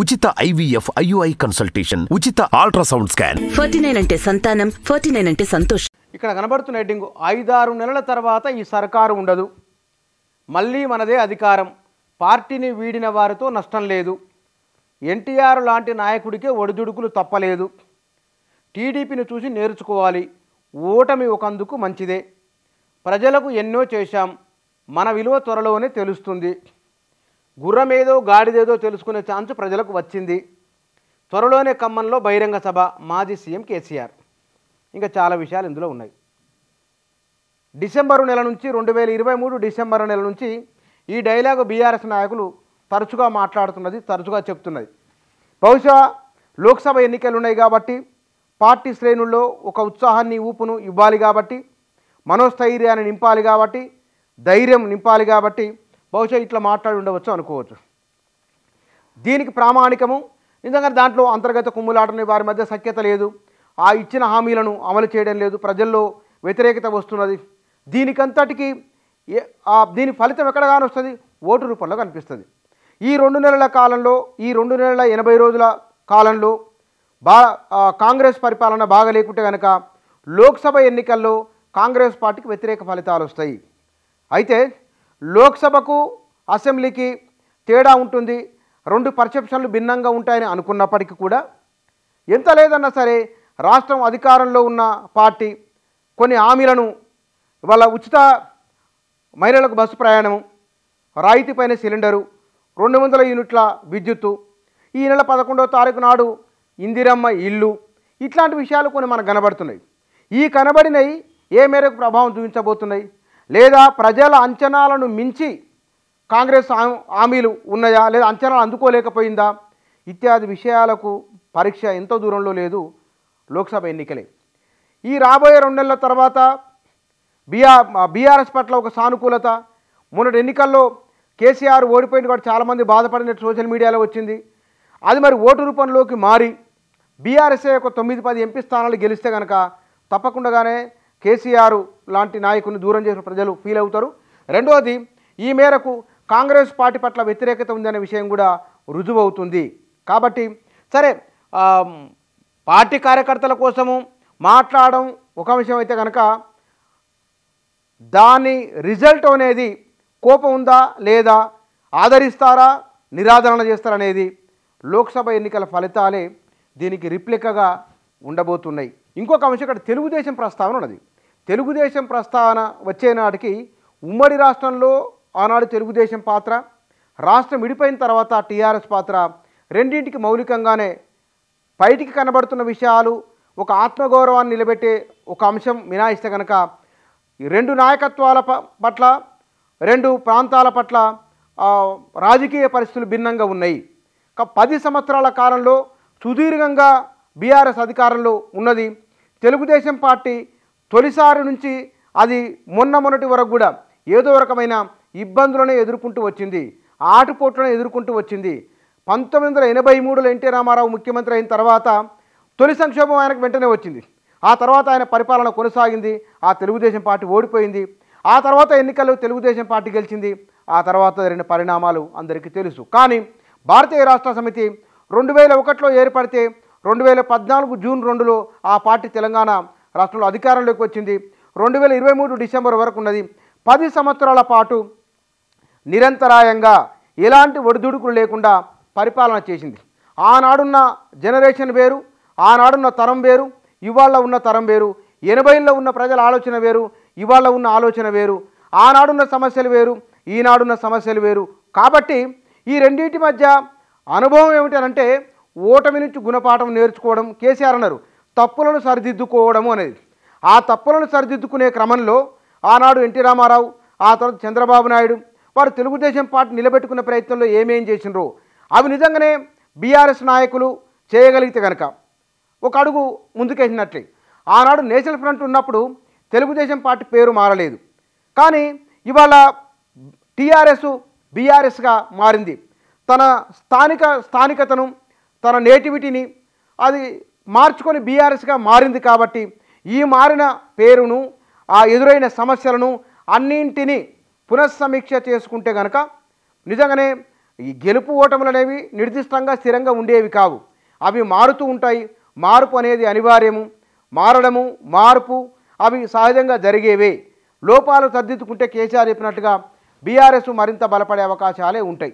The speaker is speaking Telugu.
ఉచిత IVF IUI కన్సల్టేషన్, ఉచిత అల్ట్రాసౌండ్ స్కాన్. 49 అంటే సంతానం, 49 అంటే సంతోషం. ఇక్కడ కనబడుతున్న హెడ్డింగ్ 5-6 నెలల తర్వాత ఈ సర్కారు ఉండదు, మళ్ళీ మనదే అధికారం, పార్టీని వీడిన వారితో నష్టం లేదు, ఎన్టీఆర్ లాంటి నాయకుడికే ఒడిదుడుకులు తప్పలేదు, టీడీపీని చూసి నేర్చుకోవాలి, ఓటమి ఒకందుకు మంచిదే, ప్రజలకు ఎన్నో చేశాం, మన విలువ త్వరలోనే తెలుస్తుంది, గుర్రమేదో గాడిదేదో తెలుసుకునే ఛాన్స్ ప్రజలకు వచ్చింది, త్వరలోనే ఖమ్మంలో బహిరంగ సభ, మాజీ సీఎం కేసీఆర్. ఇంకా చాలా విషయాలు ఇందులో ఉన్నాయి. డిసెంబరు నెల నుంచి 2023 డిసెంబరు నెల నుంచి ఈ డైలాగు బీఆర్ఎస్ నాయకులు తరచుగా మాట్లాడుతున్నది, తరచుగా చెప్తున్నది. బహుశా లోక్సభ ఎన్నికలు ఉన్నాయి కాబట్టి, పార్టీ శ్రేణుల్లో ఒక ఉత్సాహాన్ని ఊపును ఇవ్వాలి కాబట్టి, మనోస్థైర్యాన్ని నింపాలి కాబట్టి, ధైర్యం నింపాలి కాబట్టి బహుశా ఇట్లా మాట్లాడి ఉండవచ్చు అనుకోవచ్చు. దీనికి ప్రామాణికము నిజంగా దాంట్లో అంతర్గత కుమ్ములాటని, వారి మధ్య సఖ్యత లేదు, ఆ ఇచ్చిన హామీలను అమలు చేయడం లేదు, ప్రజల్లో వ్యతిరేకత వస్తున్నది. దీనికంతటికి దీని ఫలితం ఎక్కడ కానొస్తుంది? ఓటు రూపంలో కనిపిస్తుంది. ఈ 2 నెలల కాలంలో, ఈ 2 నెలల 80 రోజుల కాలంలో కాంగ్రెస్ పరిపాలన బాగా లేకుంటే కనుక లోక్సభ ఎన్నికల్లో కాంగ్రెస్ పార్టీకి వ్యతిరేక ఫలితాలు వస్తాయి. అయితే లోక్సభకు అసెంబ్లీకి తేడా ఉంటుంది, 2 పర్సెప్షన్లు భిన్నంగా ఉంటాయని అనుకున్నప్పటికీ కూడా ఎంత లేదన్నా సరే రాష్ట్రం అధికారంలో ఉన్న పార్టీ కొన్ని హామీలను, వాళ్ళ ఉచిత మహిళలకు బస్సు ప్రయాణము, రాయితీ పైన సిలిండరు, 200 యూనిట్ల విద్యుత్తు, ఈ నెల 11వ తారీఖు నాడు ఇందిరమ్మ ఇల్లు, ఇట్లాంటి విషయాలు కొన్ని మనకు కనబడుతున్నాయి. ఈ కనబడినవి ఏ మేరకు ప్రభావం చూపించబోతున్నాయి, లేదా ప్రజల అంచనాలను మించి కాంగ్రెస్ హామీలు ఉన్నాయా, లేదా అంచనాలు అందుకోలేకపోయిందా, ఇత్యాది విషయాలకు పరీక్ష ఎంతో దూరంలో లేదు, లోక్సభ ఎన్నికలే. ఈ రాబోయే 2 నెలల తర్వాత బీఆర్ఎస్ పట్ల ఒక సానుకూలత, మొన్నటి ఎన్నికల్లో కేసీఆర్ ఓడిపోయిన కూడా చాలామంది బాధపడినట్టు సోషల్ మీడియాలో వచ్చింది. అది మరి ఓటు రూపంలోకి మారి బీఆర్ఎస్ఏ ఒక 9-10 ఎంపీ స్థానాలు గెలిస్తే కనుక తప్పకుండానే కేసీఆర్ లాంటి నాయకుని దూరం చేసిన ప్రజలు ఫీల్ అవుతారు. రెండవది, ఈ మేరకు కాంగ్రెస్ పార్టీ పట్ల వ్యతిరేకత ఉందనే విషయం కూడా రుజువు అవుతుంది. కాబట్టి సరే, పార్టీ కార్యకర్తల కోసము మాట్లాడడం ఒక విషయం అయితే కనుక దాని రిజల్ట్ అనేది కోపం ఉందా లేదా, ఆదరిస్తారా నిరాదరణ చేస్తారనేది లోక్సభ ఎన్నికల ఫలితాలే దీనికి రిప్లికగా ఉండబోతున్నాయి. ఇంకొక అంశం ఇక్కడ తెలుగుదేశం ప్రస్తావన ఉన్నది. తెలుగుదేశం ప్రస్తావన వచ్చే నాటికి ఉమ్మడి రాష్ట్రంలో ఆనాడు తెలుగుదేశం పాత్ర, రాష్ట్రం విడిపోయిన తర్వాత టీఆర్ఎస్ పాత్ర రెండింటికి మౌలికంగానే బయటికి కనబడుతున్న విషయాలు, ఒక ఆత్మగౌరవాన్ని నిలబెట్టే ఒక అంశం మినాయిస్తే కనుక ఈ 2 నాయకత్వాల పట్ల, 2 ప్రాంతాల పట్ల రాజకీయ పరిస్థితులు భిన్నంగా ఉన్నాయి. 10 సంవత్సరాల కాలంలో సుదీర్ఘంగా బీఆర్ఎస్ అధికారంలో ఉన్నది. తెలుగుదేశం పార్టీ తొలిసారి నుంచి అది మొన్నటి వరకు కూడా ఏదో రకమైన ఇబ్బందులను ఎదుర్కొంటూ వచ్చింది, ఆటుపోట్లను ఎదుర్కొంటూ వచ్చింది. 1983లో ఎన్టీ రామారావు ముఖ్యమంత్రి అయిన తర్వాత తొలి సంక్షోభం ఆయనకు వెంటనే వచ్చింది. ఆ తర్వాత ఆయన పరిపాలన కొనసాగింది, ఆ తెలుగుదేశం పార్టీ ఓడిపోయింది. ఆ తర్వాత ఎన్నికల్లో తెలుగుదేశం పార్టీ గెలిచింది. ఆ తర్వాత జరిగిన పరిణామాలు అందరికీ తెలుసు. కానీ భారతీయ రాష్ట్ర సమితి 2001లో ఏర్పడితే 2014 జూన్ 2లో ఆ పార్టీ తెలంగాణ రాష్ట్రంలో అధికారంలోకి వచ్చింది. 2023 డిసెంబర్ వరకు ఉన్నది. 10 సంవత్సరాల పాటు నిరంతరాయంగా ఎలాంటి ఒడిదుడుకులు లేకుండా పరిపాలన చేసింది. ఆనాడున్న జనరేషన్ వేరు, ఆనాడున్న తరం వేరు, ఇవాళ ఉన్న తరం వేరు. 80లో ఉన్న ప్రజల ఆలోచన వేరు, ఇవాళ ఉన్న ఆలోచన వేరు. ఆనాడున్న సమస్యలు వేరు, ఈనాడున్న సమస్యలు వేరు. కాబట్టి ఈ రెండింటి మధ్య అనుభవం ఏమిటంటే ఓటమి నుంచి గుణపాఠం నేర్చుకోవడం. కేసీఆర్ అన్నారు తప్పులను సరిదిద్దుకోవడము అనేది. ఆ తప్పులను సరిదిద్దుకునే క్రమంలో ఆనాడు ఎన్టీ రామారావు, ఆ తర్వాత చంద్రబాబు నాయుడు వారు తెలుగుదేశం పార్టీ నిలబెట్టుకునే ప్రయత్నంలో ఏమేం చేసినారో అవి నిజంగానే బీఆర్ఎస్ నాయకులు చేయగలిగితే కనుక ఒక అడుగు ముందుకేసినట్లే. ఆనాడు నేషనల్ ఫ్రంట్ ఉన్నప్పుడు తెలుగుదేశం పార్టీ పేరు మారలేదు, కానీ ఇవాళ టీఆర్ఎస్ బీఆర్ఎస్గా మారింది. తన స్థానికతను, తన నేటివిటీని అది మార్చుకొని బీఆర్ఎస్గా మారింది. కాబట్టి ఈ మారిన పేరును, ఆ ఎదురైన సమస్యలను అన్నింటినీ పునఃసమీక్ష చేసుకుంటే కనుక నిజంగానే ఈ గెలుపు ఓటములు అనేవి నిర్దిష్టంగా స్థిరంగా ఉండేవి కావు, అవి మారుతూ ఉంటాయి. మార్పు అనేది అనివార్యము, మారడము మార్పు అవి సహజంగా జరిగేవే. లోపాలు సర్దిద్దుకుంటే కేసీఆర్ చెప్పినట్టుగా బీఆర్ఎస్ మరింత బలపడే అవకాశాలే ఉంటాయి.